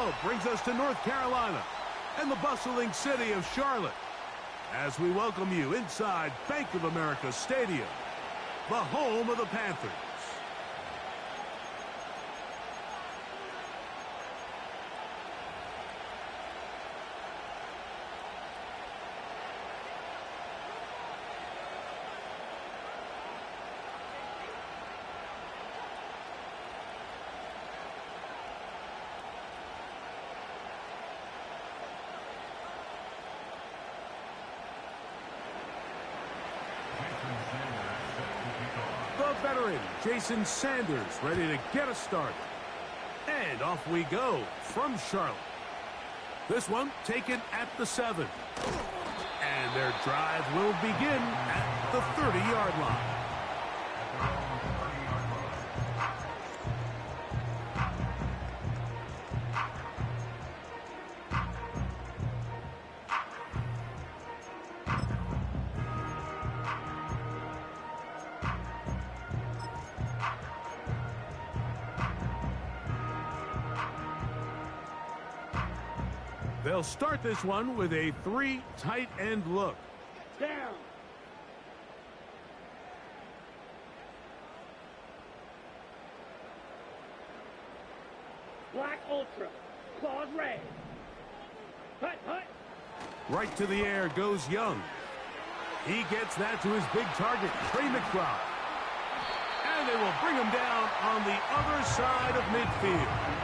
now brings us to North Carolina and the bustling city of Charlotte as we welcome you inside Bank of America Stadium, the home of the Panthers. The veteran, Jason Sanders, ready to get us started. And off we go from Charlotte. This one taken at the 7. And their drive will begin at the 30-yard line. They'll start this one with a 3 tight end look. Down. Black Ultra. Claws red. Hut, hut. Right to the air goes Young. He gets that to his big target, Trey McBride. And they will bring him down on the other side of midfield.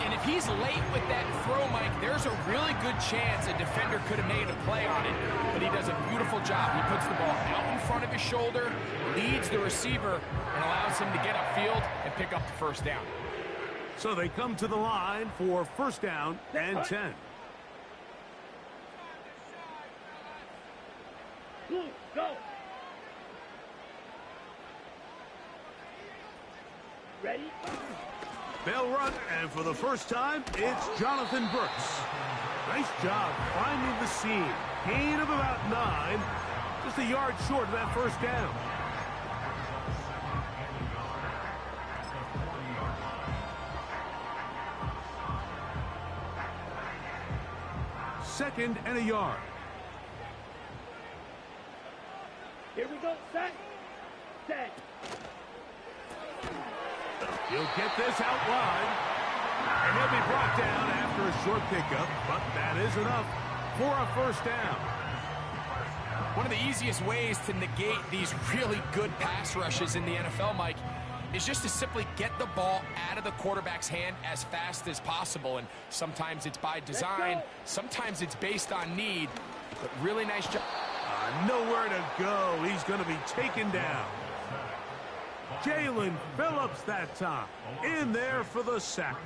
And if he's late with that throw, Mike, there's a really good chance a defender could have made a play on it, but he does a beautiful job. He puts the ball out in front of his shoulder, leads the receiver, and allows him to get upfield and pick up the first down. So they come to the line for first down and 10. Blue, go. Ready? They'll run, and for the first time, it's Jonathan Brooks. Nice job finding the seam. Gain of about 9, just a yard short of that first down. Second and a yard. Here we go. Set. Set. He'll get this out wide, and he'll be brought down after a short pickup, but that is enough for a first down. One of the easiest ways to negate these really good pass rushes in the NFL, Mike, is just to simply get the ball out of the quarterback's hand as fast as possible. And sometimes it's by design, sometimes it's based on need, but really nice job. Nowhere to go. He's going to be taken down. Jalen Phillips that time, in there for the sack.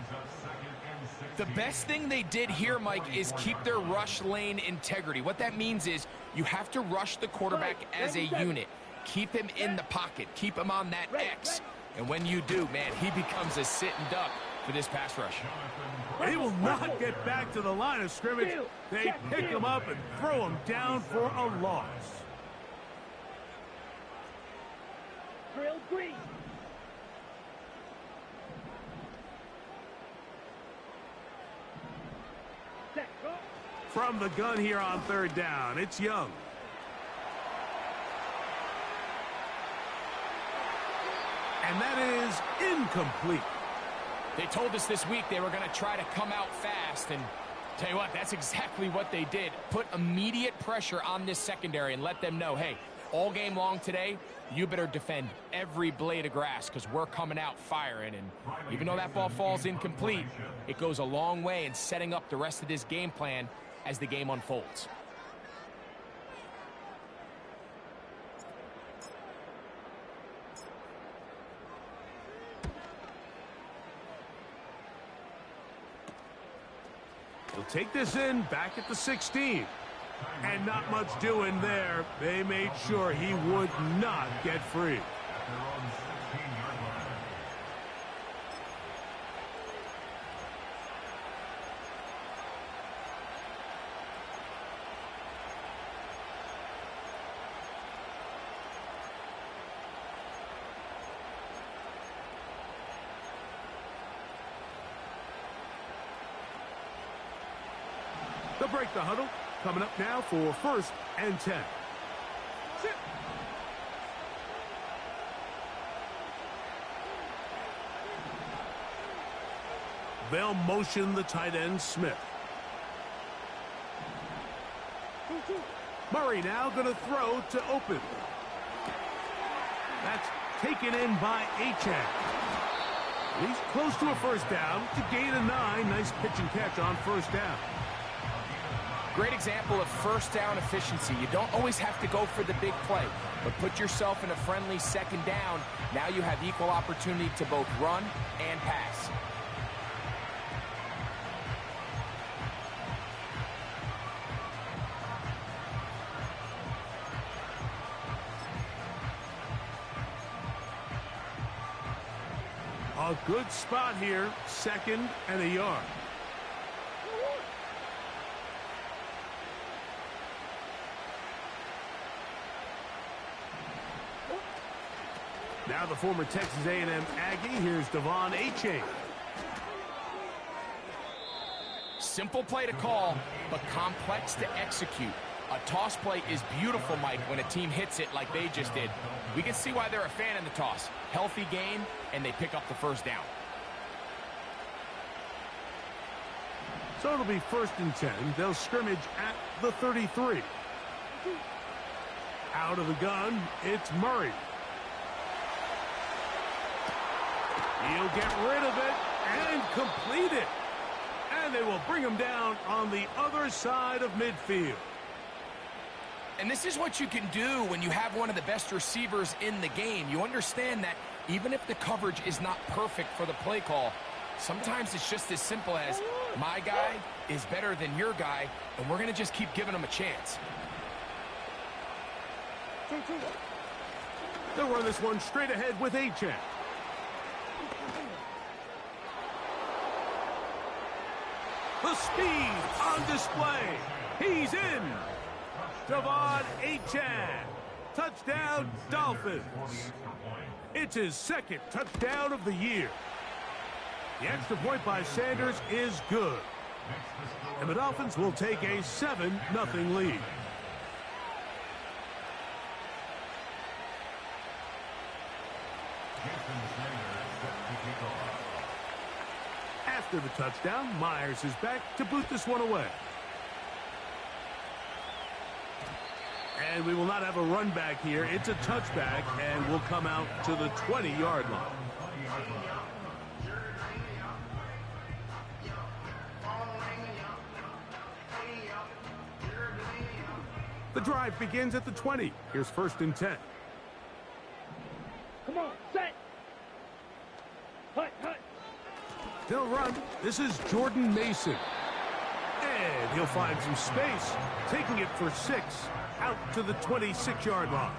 The best thing they did here, Mike, is keep their rush lane integrity. What that means is you have to rush the quarterback as a unit. Keep him in the pocket. Keep him on that X. And when you do, man, he becomes a sitting duck for this pass rush. He will not get back to the line of scrimmage. They pick him up and throw him down for a loss. Drill green. Set, go. From the gun here on third down, it's Young. And that is incomplete. They told us this week they were going to try to come out fast, and tell you what, that's exactly what they did. Put immediate pressure on this secondary and let them know, hey, all game long today, you better defend every blade of grass because we're coming out firing. And even though that ball falls incomplete, it goes a long way in setting up the rest of this game plan as the game unfolds. He'll take this in back at the 16. And not much doing there. They made sure he would not get free. They'll break the huddle. Coming up now for 1st and 10. They'll motion the tight end, Smith. Murray now going to throw to open. That's taken in by Achane. He's close to a 1st down to gain a 9. Nice pitch and catch on 1st down. Great example of 1st down efficiency. You don't always have to go for the big play, but put yourself in a friendly 2nd down. Now you have equal opportunity to both run and pass. A good spot here, 2nd and a yard. Now the former Texas A&M Aggie, here's Devon Achane. Simple play to call, but complex to execute. A toss play is beautiful, Mike, when a team hits it like they just did. We can see why they're a fan in the toss. Healthy gain, and they pick up the 1st down. So it'll be 1st and 10. They'll scrimmage at the 33. Out of the gun, it's Murray. He'll get rid of it and complete it. And they will bring him down on the other side of midfield. And this is what you can do when you have one of the best receivers in the game. You understand that even if the coverage is not perfect for the play call, sometimes it's just as simple as my guy is better than your guy, and we're going to just keep giving him a chance. They'll run this one straight ahead with Achane. The speed on display. He's in. Devon Achane. Touchdown, Dolphins. It's his 2nd touchdown of the year. The extra point by Sanders is good. And the Dolphins will take a 7-0 lead. After the touchdown, Myers is back to boot this one away. And we will not have a run back here. It's a touchback, and will come out to the 20-yard line. The drive begins at the 20. Here's 1st and 10. Come on, set. Hut, hut. They'll run. This is Jordan Mason. And he'll find some space, taking it for 6 out to the 26-yard line.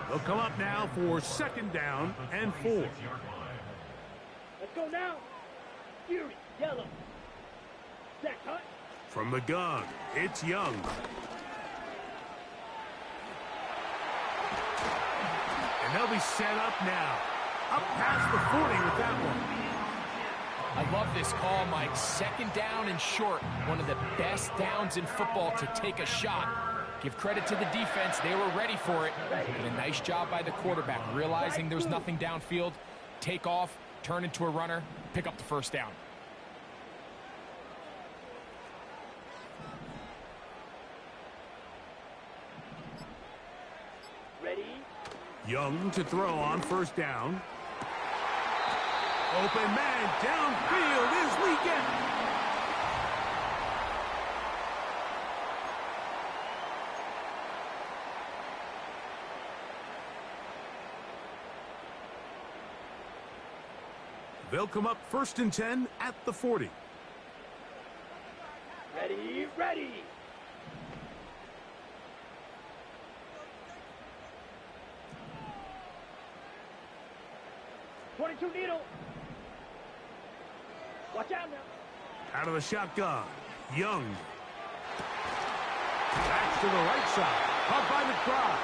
They'll come up now for 2nd down and 4. Let's go now. Fury, yellow. Set, hut. From the gun, it's Young. And they'll be set up now. Up past the 40 with that one. I love this call, Mike. 2nd down and short. One of the best downs in football to take a shot. Give credit to the defense. They were ready for it. And a nice job by the quarterback, realizing there's nothing downfield. Take off, turn into a runner, pick up the 1st down. Ready? Young to throw on 1st down. Open man downfield is Weekend. They'll come up 1st and 10 at the 40. Ready, ready. .22 needle. Watch out now. Out of the shotgun, Young. Back to the right side. Caught by McBride.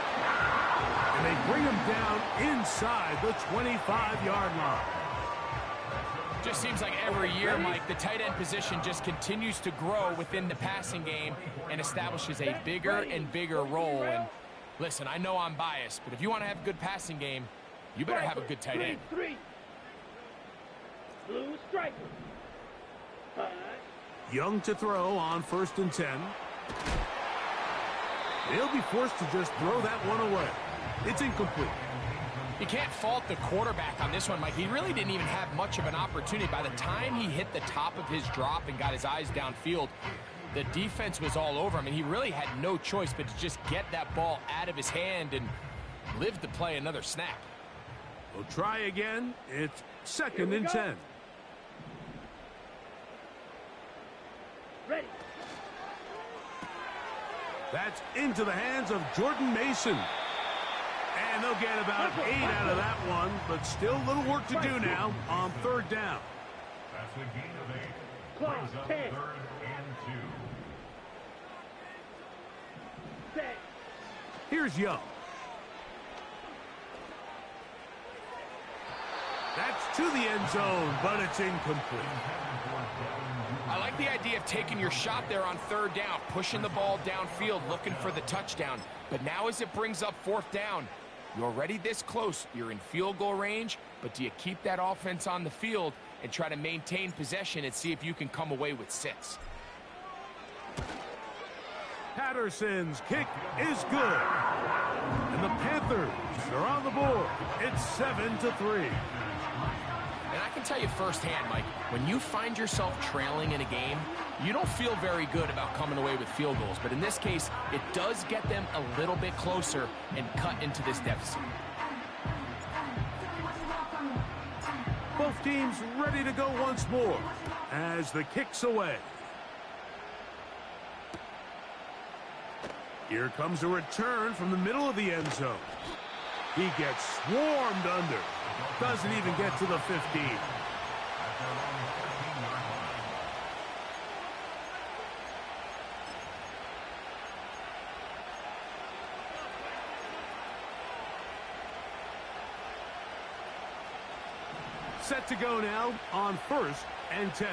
And they bring him down inside the 25-yard line. Just seems like every year, Mike, the tight end position just continues to grow within the passing game and establishes a bigger and bigger role. And listen, I know I'm biased, but if you want to have a good passing game, you better have a good tight end. Blue striker. Young to throw on 1st and 10. They'll be forced to just throw that one away. It's incomplete. You can't fault the quarterback on this one, Mike. He really didn't even have much of an opportunity. By the time he hit the top of his drop and got his eyes downfield, the defense was all over him, and he really had no choice but to just get that ball out of his hand and live to play another snap. We'll try again. It's 2nd and 10. Ready. That's into the hands of Jordan Mason. And they'll get about 8 out of that one, but still a little work to do now on 3rd down. That's a gain of 8. Clock, Brings up 10. 3rd and 2. Set. Here's Young. That's to the end zone, but it's incomplete. I like the idea of taking your shot there on 3rd down, pushing the ball downfield, looking for the touchdown. But now as it brings up 4th down, you're already this close. You're in field goal range, but do you keep that offense on the field and try to maintain possession and see if you can come away with 6? Patterson's kick is good. And the Panthers are on the board. It's 7-3. And I can tell you firsthand, Mike, when you find yourself trailing in a game, you don't feel very good about coming away with field goals. But in this case, it does get them a little bit closer and cut into this deficit. Both teams ready to go once more as the kick's away. Here comes a return from the middle of the end zone. He gets swarmed under. Doesn't even get to the 15. Set to go now on 1st and 10.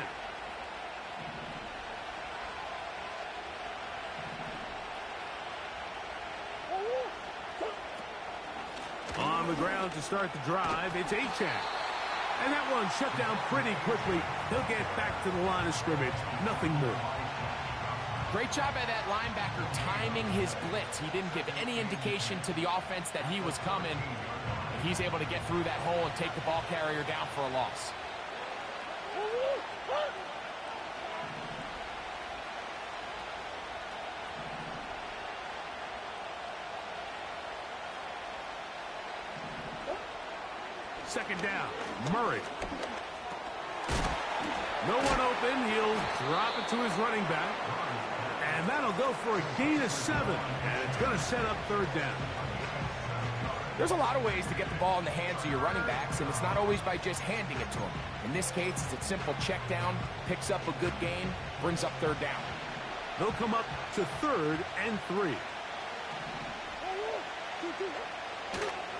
On the ground to start the drive, it's Achane. And that one shut down pretty quickly. He'll get back to the line of scrimmage. Nothing more. Great job by that linebacker timing his blitz. He didn't give any indication to the offense that he was coming. And he's able to get through that hole and take the ball carrier down for a loss. Second down, Murray. No one open. He'll drop it to his running back. And that'll go for a gain of 7. And it's going to set up 3rd down. There's a lot of ways to get the ball in the hands of your running backs, and it's not always by just handing it to them. In this case, it's a simple check down, picks up a good gain, brings up 3rd down. They'll come up to 3rd and 3.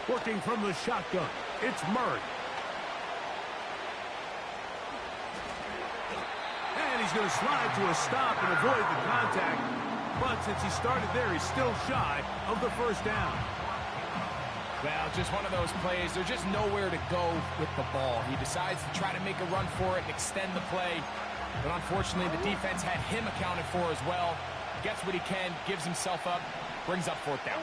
Working from the shotgun, it's Murray. And he's going to slide to a stop and avoid the contact. But since he started there, he's still shy of the 1st down. Well, just one of those plays. There's just nowhere to go with the ball. He decides to try to make a run for it and extend the play. But unfortunately, the defense had him accounted for as well. Gets what he can, gives himself up, brings up 4th down.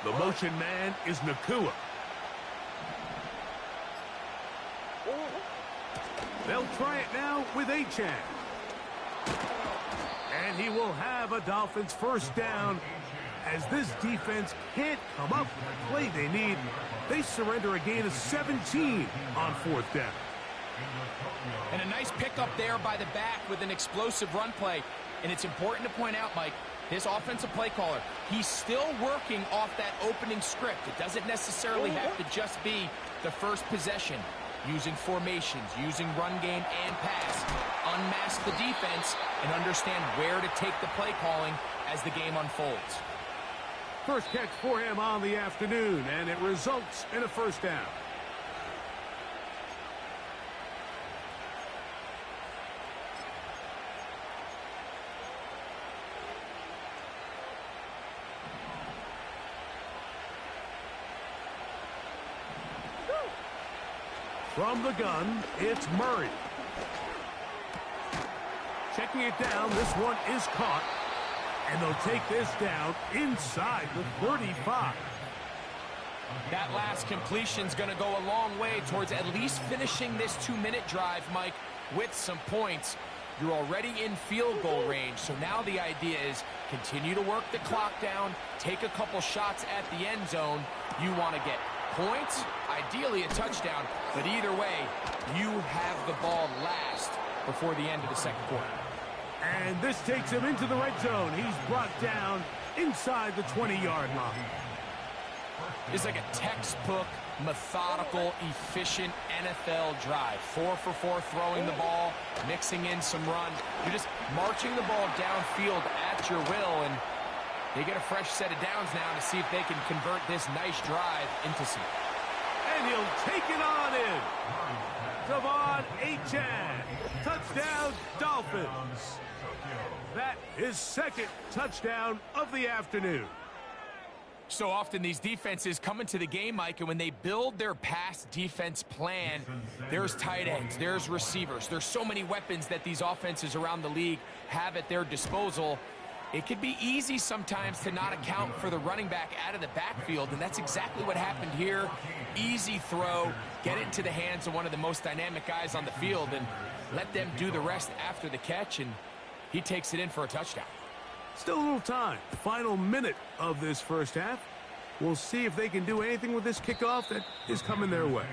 The motion man is Nakua. They'll try it now with Achane. And he will have a Dolphins 1st down as this defense can't come up with the play they need. They surrender a gain of 17 on 4th down. And a nice pickup there by the back with an explosive run play. And it's important to point out, Mike, this offensive play caller, he's still working off that opening script. It doesn't necessarily have to just be the first possession. using formations, using run game and pass, unmask the defense, and understand where to take the play calling as the game unfolds. First catch for him on the afternoon, and it results in a first down. From the gun, it's Murray. Checking it down, this one is caught. And they'll take this down inside the 35. That last completion's going to go a long way towards at least finishing this 2-minute drive, Mike, with some points. You're already in field goal range, so now the idea is continue to work the clock down, take a couple shots at the end zone. You want to get points, ideally a touchdown, but either way, you have the ball last before the end of the second quarter. And this takes him into the red zone. He's brought down inside the 20-yard line. It's like a textbook, methodical, efficient NFL drive. 4 for 4 throwing the ball, mixing in some run. You're just marching the ball downfield at your will, and they get a fresh set of downs now to see if they can convert this nice drive into some. And he'll take it on in. Devon Achane. Touchdown, Dolphins. That is second touchdown of the afternoon. So often these defenses come into the game, Mike, and when they build their pass defense plan, there's tight ends, there's receivers, there's so many weapons that these offenses around the league have at their disposal. It could be easy sometimes to not account for the running back out of the backfield, and that's exactly what happened here. Easy throw, get it into the hands of one of the most dynamic guys on the field, and let them do the rest after the catch, and he takes it in for a touchdown. Still a little time. Final minute of this first half. We'll see if they can do anything with this kickoff that is coming their way.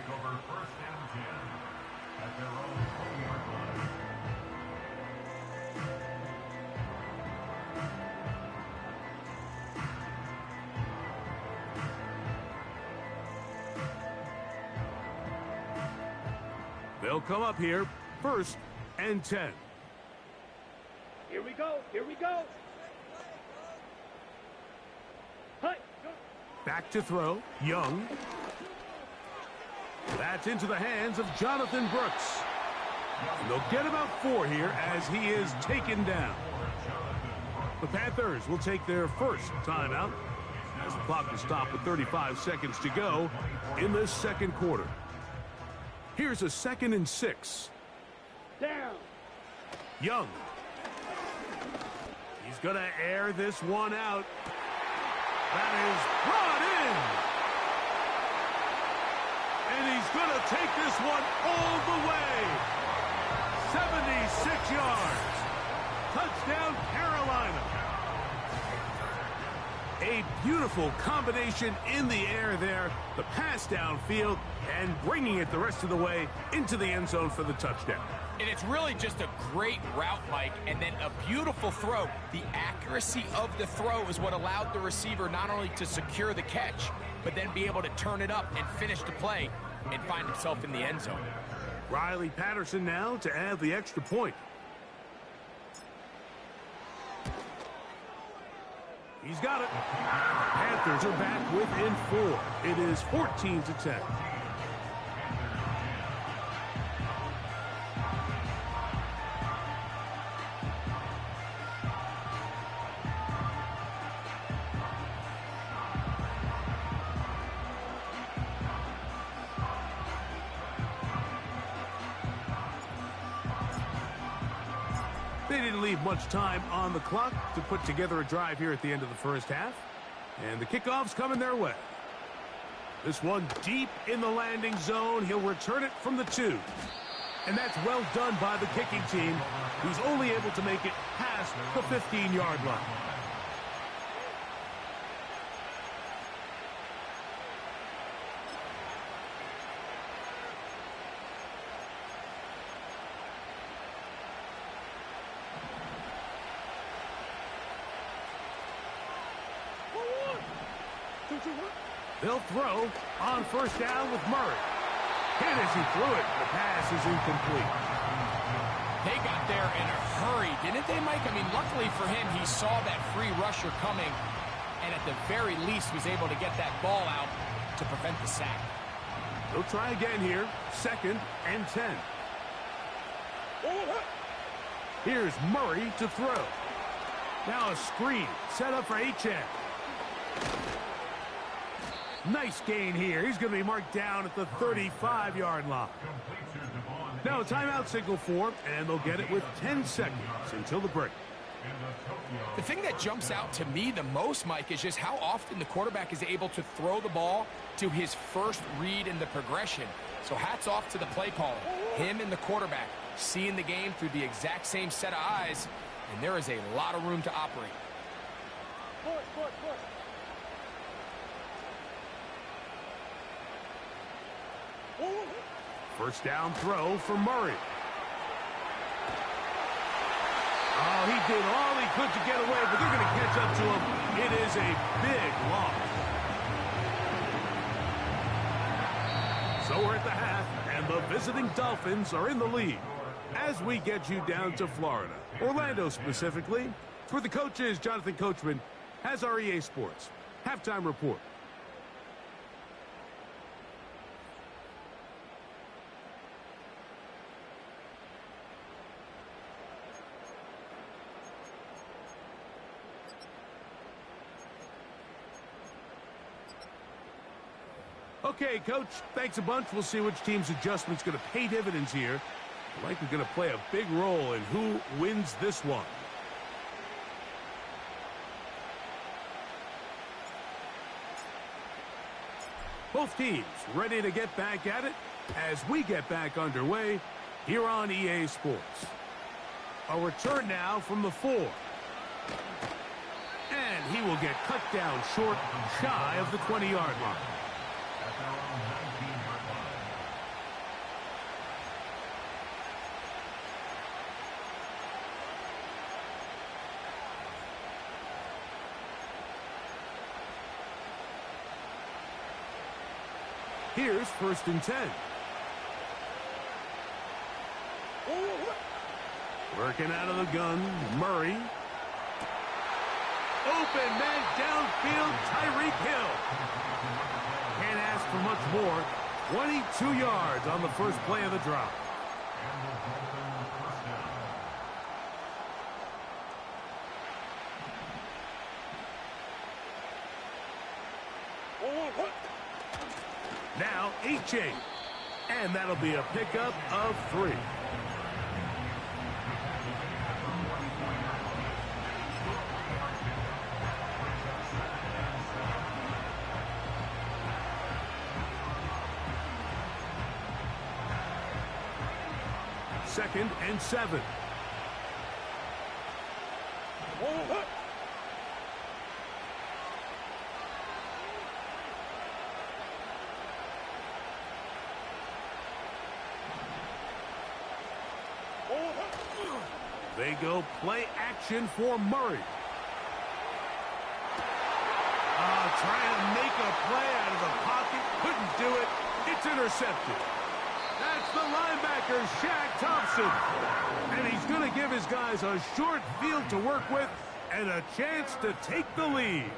They'll come up here, 1st and 10. Here we go. Here we go. Hi. Back to throw, Young. That's into the hands of Jonathan Brooks. And they'll get about 4 here as he is taken down. The Panthers will take their first timeout as the clock will stop with 35 seconds to go in this second quarter. Here's a 2nd and 6. Down. Young. He's going to air this one out. That is brought in. And he's going to take this one all the way. 76 yards. Touchdown, Carolina. A beautiful combination in the air there. The pass downfield and bringing it the rest of the way into the end zone for the touchdown. And it's really just a great route, Mike, and then a beautiful throw. The accuracy of the throw is what allowed the receiver not only to secure the catch, but then be able to turn it up and finish the play and find himself in the end zone. Riley Patterson now to add the extra point. He's got it. Panthers are back within 4. It is 14-10. They didn't leave much time on the clock to put together a drive here at the end of the first half. And the kickoff's coming their way. This one deep in the landing zone. He'll return it from the 2. And that's well done by the kicking team, who's only able to make it past the 15-yard line. They'll throw on first down with Murray. hit as he threw it. The pass is incomplete. They got there in a hurry, didn't they, Mike? I mean, luckily for him, he saw that free rusher coming, and at the very least was able to get that ball out to prevent the sack. They'll try again here. 2nd and 10. Here's Murray to throw. Now a screen set up for Achane. Nice gain here. He's going to be marked down at the 35-yard line. Now a timeout signal for, and they'll get it with 10 seconds until the break. The thing that jumps out to me the most, Mike, is just how often the quarterback is able to throw the ball to his first read in the progression. So hats off to the play caller. Him and the quarterback seeing the game through the exact same set of eyes, and there is a lot of room to operate. First down throw for Murray. Oh, he did all he could to get away, but they're going to catch up to him. It is a big loss. So we're at the half, and the visiting Dolphins are in the lead. As we get you down to Florida, Orlando specifically, for the coaches, Jonathan Coachman has our EA Sports halftime report. Okay, Coach, thanks a bunch. We'll see which team's adjustment's going to pay dividends here. Likely going to play a big role in who wins this one. Both teams ready to get back at it as we get back underway here on EA Sports. A return now from the 4. And he will get cut down short, shy of the 20-yard line. Here's 1st and 10. Working out of the gun, Murray. Open man downfield, Tyreek Hill. Can't ask for much more. 22 yards on the first play of the drop. Now Achane, and that'll be a pickup of 3. Second and 7. They go play action for Murray. Trying to make a play out of the pocket. Couldn't do it. It's intercepted. That's the linebacker, Shaq Thompson. And he's going to give his guys a short field to work with and a chance to take the lead.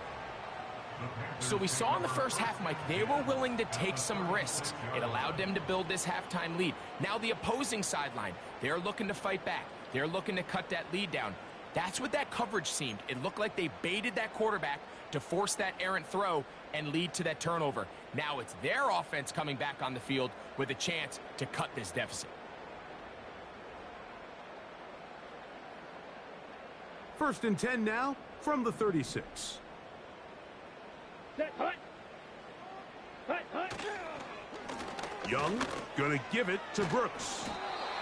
So we saw in the first half, Mike, they were willing to take some risks. It allowed them to build this halftime lead. Now the opposing sideline, they're looking to fight back. They're looking to cut that lead down. That's what that coverage seemed. It looked like they baited that quarterback to force that errant throw and lead to that turnover. Now it's their offense coming back on the field with a chance to cut this deficit. First and 10 now from the 36. Young gonna give it to Brooks.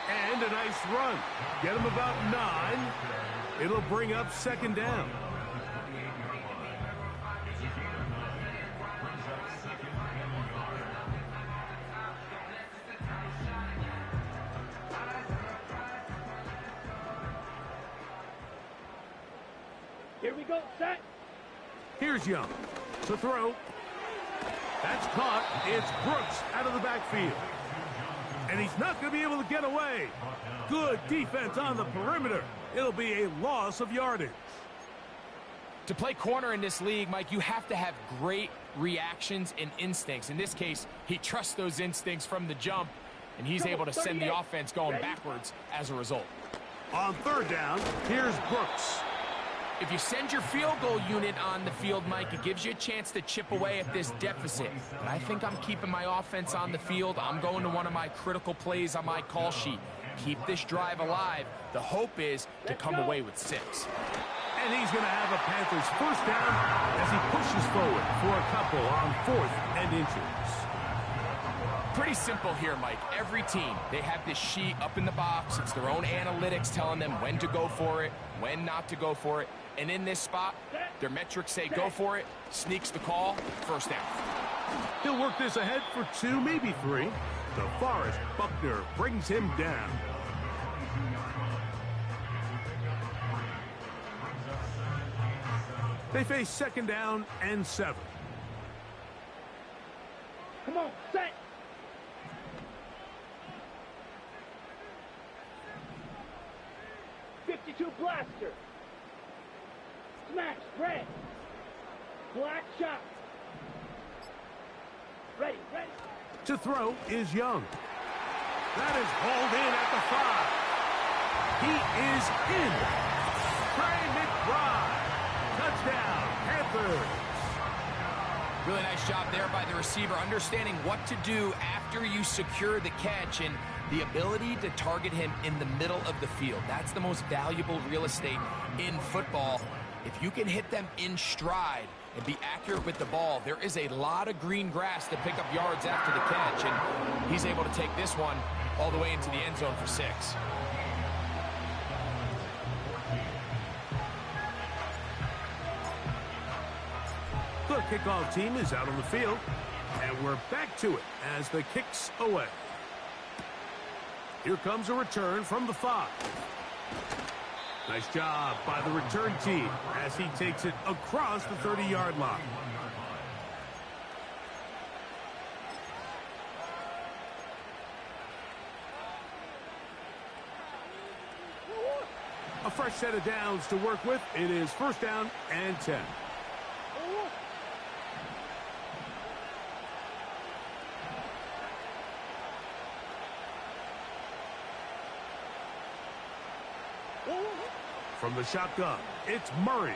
And a nice run. Get him about 9. It'll bring up 2nd down. Here we go, set. Here's Young to throw. That's caught. It's Brooks out of the backfield. And he's not going to be able to get away. Good defense on the perimeter. It'll be a loss of yardage. To play corner in this league, Mike, you have to have great reactions and instincts. In this case, he trusts those instincts from the jump, and he's able to send the offense going backwards as a result. On third down, here's Brooks. If you send your field goal unit on the field, Mike, it gives you a chance to chip away at this deficit. But I think I'm keeping my offense on the field. I'm going to one of my critical plays on my call sheet. Keep this drive alive. The hope is to come away with 6. And he's going to have a Panthers first down as he pushes forward for a couple on 4th and inches. Pretty simple here, Mike. Every team, they have this sheet up in the box. It's their own analytics telling them when to go for it, when not to go for it. And in this spot, their metrics say go for it, sneaks the call, first down. He'll work this ahead for 2, maybe 3. DeForest Buckner brings him down. They face second down and 7. Come on, set. .52 blaster. Smash, red. Black shot. Ready, ready. To throw is Young. That is hauled in at the 5. He is in. Trey McBride. Touchdown, Panthers. Really nice job there by the receiver, understanding what to do after you secure the catch and the ability to target him in the middle of the field. That's the most valuable real estate in football. If you can hit them in stride and be accurate with the ball, there is a lot of green grass to pick up yards after the catch, and he's able to take this one all the way into the end zone for 6. The kickoff team is out on the field, and we're back to it as the kick's away. Here comes a return from the 5. Nice job by the return team as he takes it across the 30-yard line. A fresh set of downs to work with. It is first down and 10. From the shotgun, it's Murray.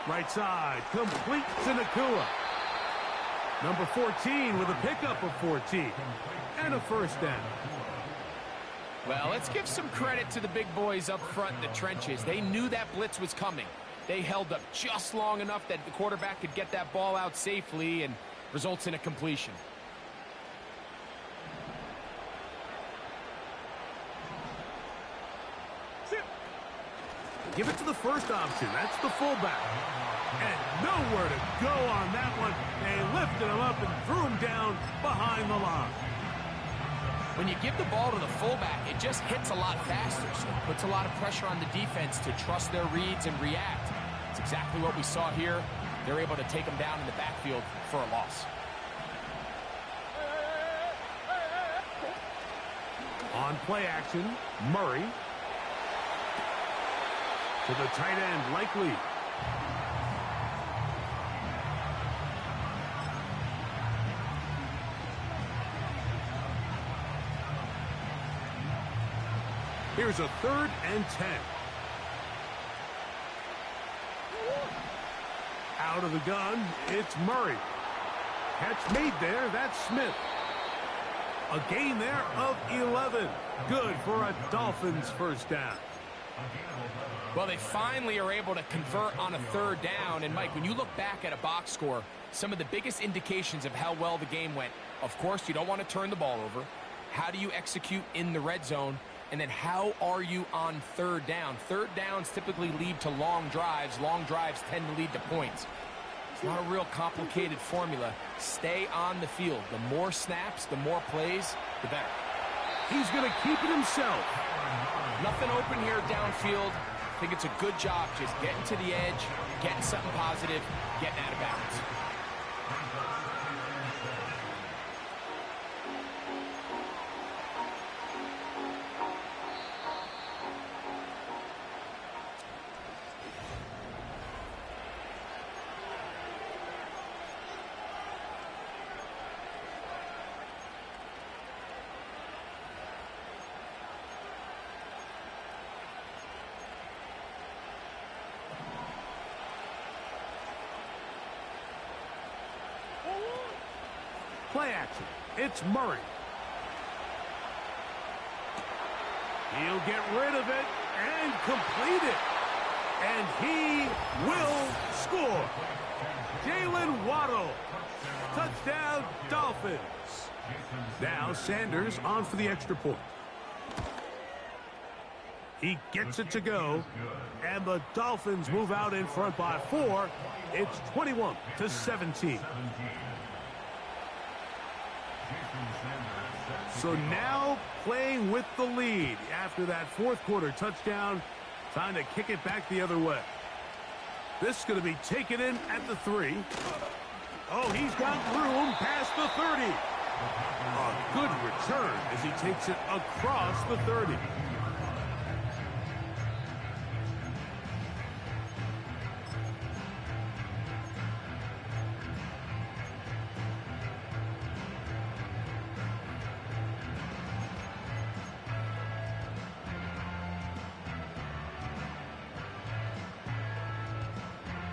Right side, complete to Nacua. Number 14 with a pickup of 14. And a first down. Well, let's give some credit to the big boys up front in the trenches. They knew that blitz was coming. They held up just long enough that the quarterback could get that ball out safely and results in a completion. Give it to the first option. That's the fullback. And nowhere to go on that one. They lifted him up and threw him down behind the line. When you give the ball to the fullback, it just hits a lot faster, so it puts a lot of pressure on the defense to trust their reads and react. It's exactly what we saw here. They're able to take him down in the backfield for a loss. On play action, Murray. To the tight end, Likely. Here's a 3rd and 10. Out of the gun, it's Murray. Catch made there, that's Smith. A gain there of 11. Good for a Dolphins first down. Well, they finally are able to convert on a 3rd down. And, Mike, when you look back at a box score, some of the biggest indications of how well the game went, of course, you don't want to turn the ball over. How do you execute in the red zone? And then how are you on 3rd down? 3rd downs typically lead to long drives. Long drives tend to lead to points. It's not a real complicated formula. Stay on the field. The more snaps, the more plays, the better. He's going to keep it himself. Nothing open here downfield. I think it's a good job just getting to the edge, getting something positive, getting out of bounds. Play action. It's Murray. He'll get rid of it and complete it. And he will score. Jalen Waddle. Touchdown, Dolphins. Now Sanders on for the extra point. He gets it to go. And the Dolphins move out in front by 4. It's 21-17. So now playing with the lead after that fourth quarter touchdown, trying to kick it back the other way. This is going to be taken in at the 3. Oh, he's got room past the 30. A good return as he takes it across the 30.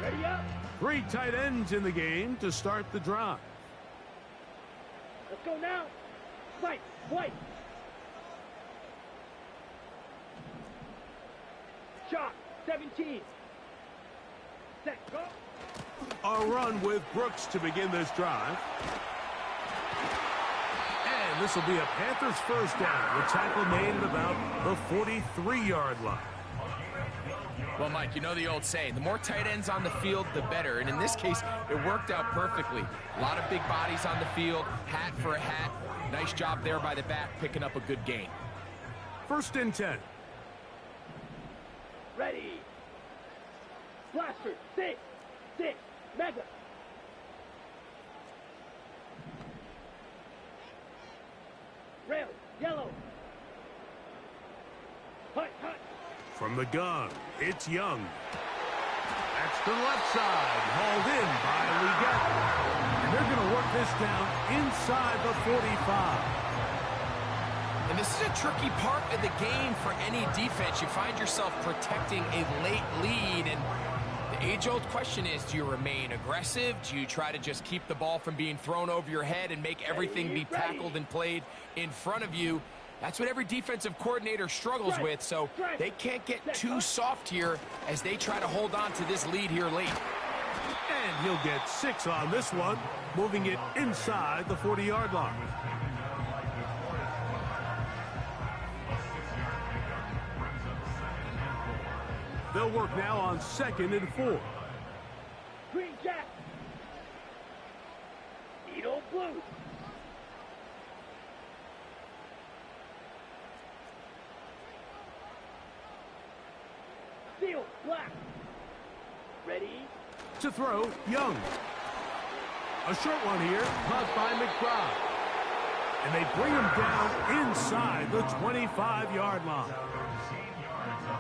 Ready up. 3 tight ends in the game to start the drive. Let's go now. Fight. White. Shot. 17. Set. Go. A run with Brooks to begin this drive. And this will be a Panthers first down. The tackle made at about the 43-yard line. Well, Mike, you know the old saying, the more tight ends on the field, the better. And in this case, it worked out perfectly. A lot of big bodies on the field, hat for a hat. Nice job there by the back, picking up a good gain. 1st and 10. Ready. Blaster. 6. 6. Mega. Rail. Yellow. Hut. Hut. From the gun, it's Young. That's the left side, hauled in by Leggett. And they're going to work this down inside the 45. And this is a tricky part of the game for any defense. You find yourself protecting a late lead, and the age-old question is, do you remain aggressive? Do you try to just keep the ball from being thrown over your head and make everything be tackled and played in front of you? That's what every defensive coordinator struggles with, so they can't get too soft here as they try to hold on to this lead here late. And he'll get 6 on this one, moving it inside the 40-yard line. They'll work now on 2nd and 4. Green Jack. Edo Blue. Steel Black. Ready. To throw, Young. A short one here, caught by McBride. And they bring him down inside the 25-yard line.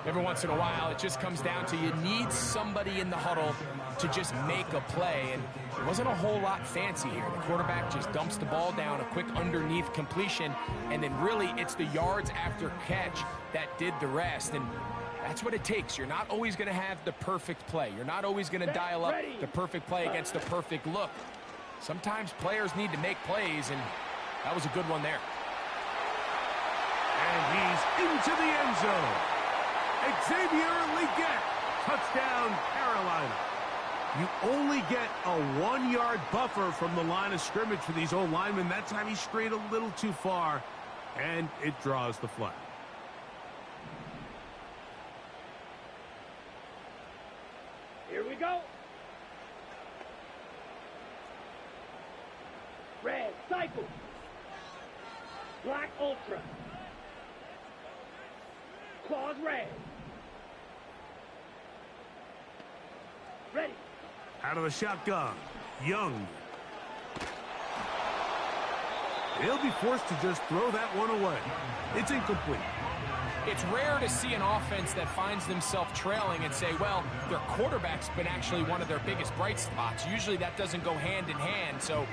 Every once in a while, it just comes down to you need somebody in the huddle to just make a play, and it wasn't a whole lot fancy here. The quarterback just dumps the ball down, a quick underneath completion, and then really it's the yards after catch that did the rest, and that's what it takes. You're not always going to have the perfect play. You're not always going to dial up the perfect play against the perfect look. Sometimes players need to make plays, and that was a good one there. And he's into the end zone. Xavier Leggett, touchdown Carolina. You only get a 1-yard buffer from the line of scrimmage for these old linemen. That time he strayed a little too far, and it draws the flag. Here we go. Red Cycle. Black Ultra. Claws red. Ready. Out of the shotgun, Young. He'll be forced to just throw that one away. It's incomplete. It's rare to see an offense that finds themselves trailing and say, well, their quarterback's been actually one of their biggest bright spots. Usually that doesn't go hand in hand, so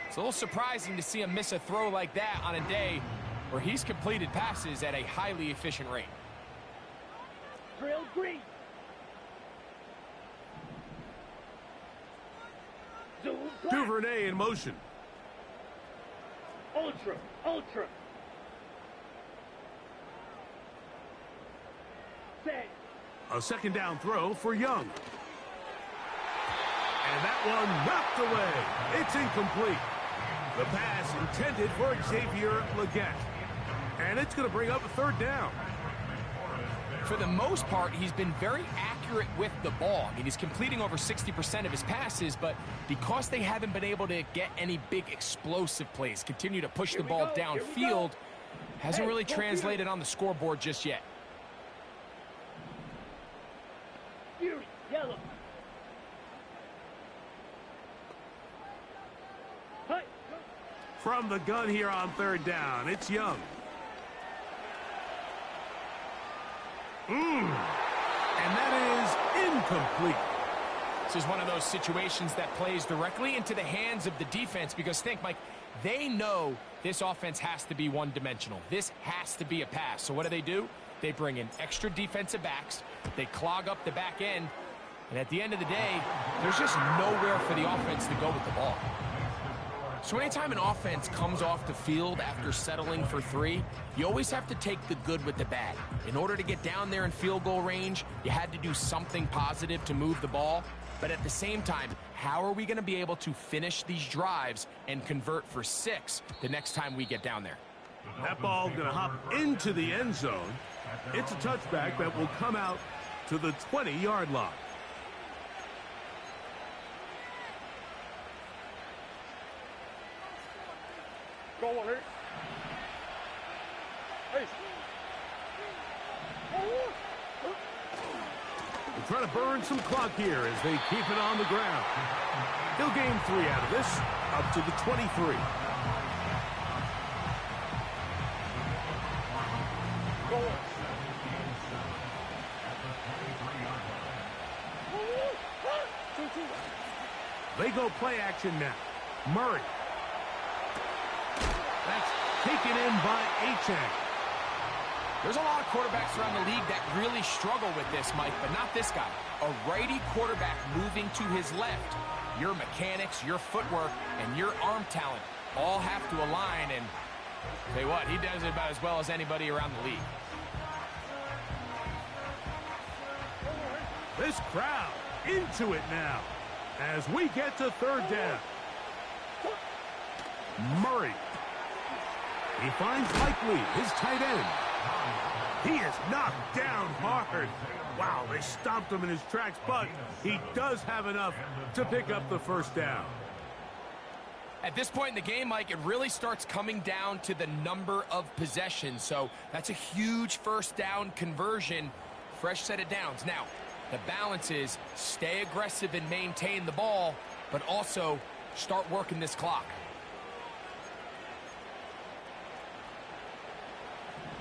it's a little surprising to see him miss a throw like that on a day where he's completed passes at a highly efficient rate. Drill green. Zoom black. Duvernay in motion. Ultra, ultra. Set. A second down throw for Young. And that one knocked away. It's incomplete. The pass intended for Xavier Legette. And it's going to bring up a third down. For the most part, he's been very accurate with the ball. I mean, he's completing over 60% of his passes, but because they haven't been able to get any big explosive plays, continue to push the ball downfield, hasn't really translated on the scoreboard just yet. Fury, yellow. Hi. From the gun here on third down, it's Young. And that is incomplete. This is one of those situations that plays directly into the hands of the defense because think, Mike, they know this offense has to be one-dimensional. This has to be a pass. So what do? They bring in extra defensive backs. They clog up the back end. And at the end of the day, there's just nowhere for the offense to go with the ball. So anytime an offense comes off the field after settling for 3, you always have to take the good with the bad. In order to get down there in field goal range, you had to do something positive to move the ball. But at the same time, how are we going to be able to finish these drives and convert for 6 the next time we get down there? That ball going to hop into the end zone. It's a touchback that will come out to the 20-yard line. Go on it. Hey. They're trying to burn some clock here as they keep it on the ground. He'll gain 3 out of this, up to the 23. Go on. They go play action now. Murray. That's taken in by Achane. There's a lot of quarterbacks around the league that really struggle with this, Mike, but not this guy. A righty quarterback moving to his left. Your mechanics, your footwork, and your arm talent all have to align, and tell you what, he does it about as well as anybody around the league. This crowd into it now as we get to third down. Murray. He finds Likely, his tight end. He is knocked down hard. Wow, they stomped him in his tracks, but he does have enough to pick up the first down. At this point in the game, Mike, it really starts coming down to the number of possessions. So that's a huge first down conversion. Fresh set of downs. Now, the balance is stay aggressive and maintain the ball, but also start working this clock.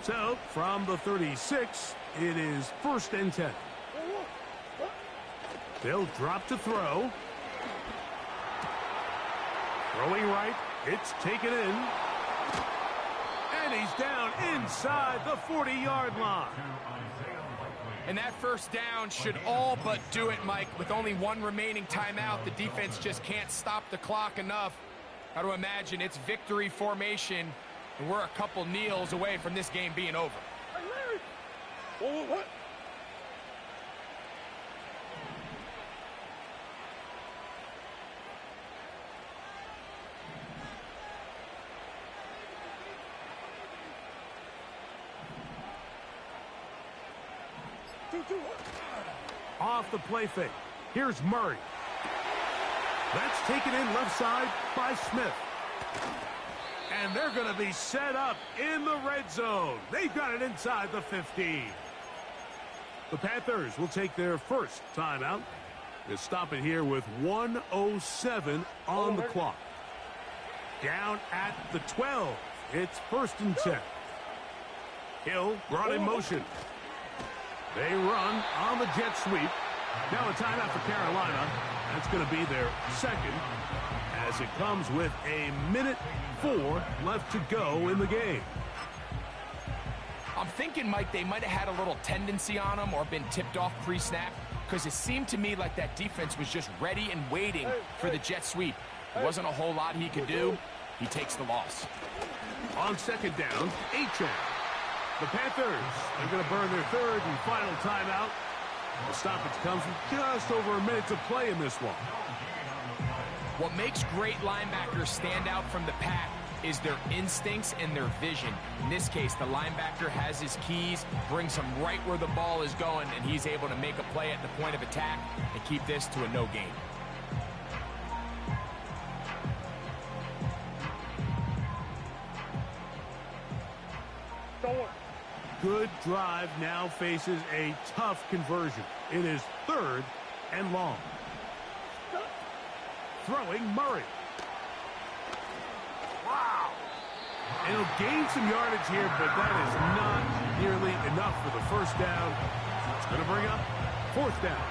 So, from the 36, it is 1st and 10. They'll drop to throw. Throwing right, it's taken in. And he's down inside the 40-yard line. And that first down should all but do it, Mike. With only 1 remaining timeout, the defense just can't stop the clock enough. Got to imagine it's victory formation, and we're a couple kneels away from this game being over. Hey, Larry. What? 2-2. Off the play fake. Here's Murray. That's taken in left side by Smith. And they're going to be set up in the red zone. They've got it inside the 15. The Panthers will take their first timeout. They stop it here with 1:07 on the clock. Down at the 12. It's 1st and 10. Hill brought in motion. They run on the jet sweep. Now a timeout for Carolina. That's going to be their second as it comes with 1:04 left to go in the game. I'm thinking, Mike, they might have had a little tendency on him or been tipped off pre-snap because it seemed to me like that defense was just ready and waiting for the jet sweep. There wasn't a whole lot he could do. He takes the loss. On second down, Achane. The Panthers are going to burn their third and final timeout. The stoppage comes with just over a minute to play in this one. What makes great linebackers stand out from the pack is their instincts and their vision. In this case, the linebacker has his keys, brings him right where the ball is going, and he's able to make a play at the point of attack and keep this to a no gain. Good drive now faces a tough conversion. It is third and long. Throwing Murray. Wow. And he'll gain some yardage here, but that is not nearly enough for the first down. It's going to bring up fourth down.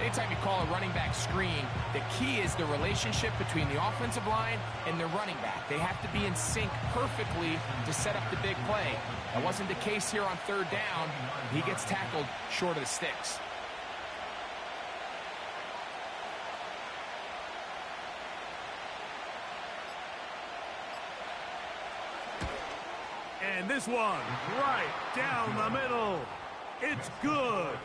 Anytime you call a running back screen, the key is the relationship between the offensive line and the running back. They have to be in sync perfectly to set up the big play. That wasn't the case here on third down. He gets tackled short of the sticks. And this one right down the middle. It's good.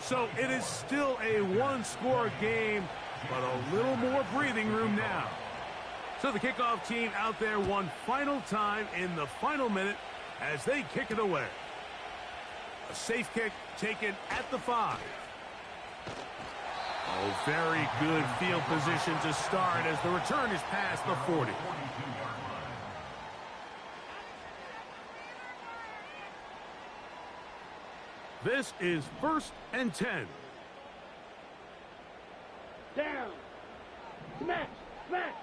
So it is still a one-score game, but a little more breathing room now. So the kickoff team out there one final time in the final minute as they kick it away. A safe kick taken at the 5. Oh, very good field position to start as the return is past the 40. This is 1st and 10. Down. Smash. Smash.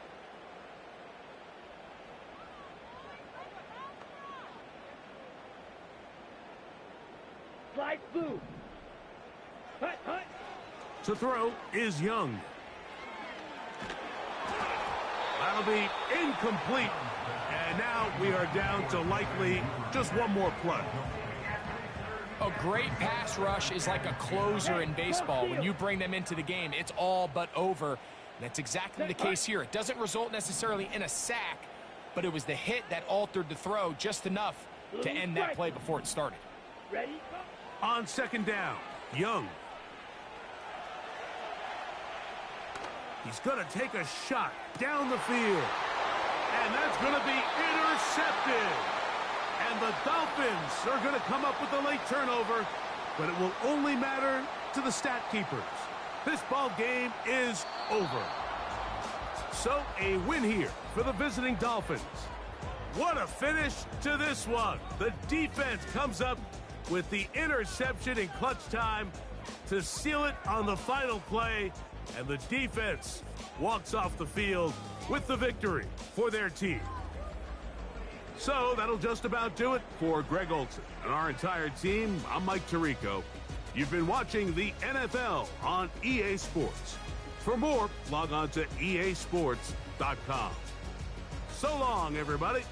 Slide through. Hut, hut. To throw is Young. That'll be incomplete. And now we are down to likely just one more play. A great pass rush is like a closer in baseball. When you bring them into the game, it's all but over. And that's exactly the case here. It doesn't result necessarily in a sack, but it was the hit that altered the throw just enough to end that play before it started. Ready? On second down, Young. He's going to take a shot down the field. And that's going to be intercepted. And the Dolphins are going to come up with a late turnover, but it will only matter to the stat keepers. This ball game is over. So a win here for the visiting Dolphins. What a finish to this one. The defense comes up with the interception in clutch time to seal it on the final play, and the defense walks off the field with the victory for their team. So that'll just about do it for Greg Olsen and our entire team. I'm Mike Tirico. You've been watching the NFL on EA Sports. For more, log on to easports.com. So long, everybody.